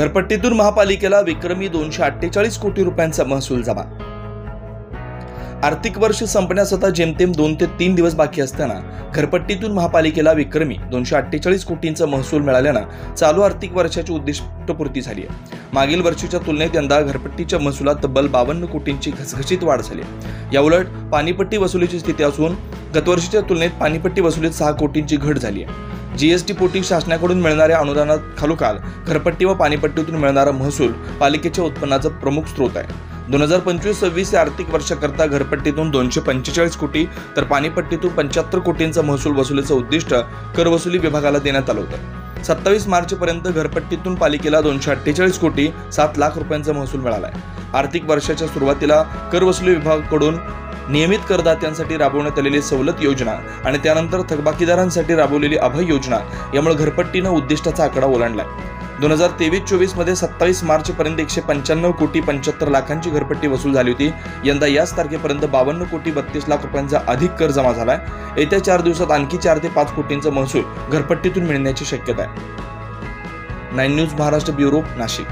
घरपट्टीतून महापालिकेला विक्रमी 248 कोटी रुपयांचा महसूल जमा। आर्थिक वर्ष संपण्यास आता जेमतेम 2 ते 3 दिवस बाकी असताना घरपट्टीतून महापालिकेला विक्रमी 248 कोटींचा महसूल मिळाल्यानं चालू आर्थिक वर्षाची उद्दिष्टपूर्ती झाली आहे। मागील वर्षीच्या तुलनेत यंदा घरपट्टीच्या महसुलात तब्बल 52 कोटींची घसघशीत वाढ झाली आहे। याउलट पाणीपट्टी वसुलीची स्थिती असून गतवर्षीच्या तुलनेत पाणीपट्टी वसुलीत 6 कोटींची घट झाली आहे। जीएसटी पोटी शासनाकडून मिळणाऱ्या अनुदानात खालोखाल घरपट्टी व पाणीपट्टीतून मिळणारा महसूल पालिकेच्या उत्पन्नाचा प्रमुख स्रोत आहे। 2025-26 या आर्थिक वर्षाकरता घरपट्टीतून 245 कोटी तर पाणीपट्टीतून 75 कोटींचा महसूल वसुलीचं उद्दिष्ट कर वसुली विभागाला देण्यात आलं होतं। 27 मार्चपर्यंत घरपट्टीतून पालिकेला 248 कोटी 7 लाख रुपयांचा महसूल मिळाला आहे। आर्थिक वर्षाच्या सुरुवातीला कर वसुली विभागाकडून नियमित करदात्यांसाठी राबवण्यात आलेली सवलत योजना आणि त्यानंतर थकबाकीदारांसाठी राबवलेली अभय योजना यामुळे घरपट्टीनं उद्दिष्टाचा आकडा ओलांडलाय। 2023-24 मध्ये 27 मार्च पर्यंत 195 कोटी 75 लाखांची घरपट्टी वसूल झाली होती। यंदा याच तारखेपर्यंत 52 कोटी 32 लाख रुपयांचा अधिक कर जमा झालाय। येत्या 4 दिवसात आणखी 4 ते 5 कोटींचा महसूल घरपट्टीतून मिळण्याची शक्यता आहे। 9 न्यूज महाराष्ट्र ब्युरो, नाशिक।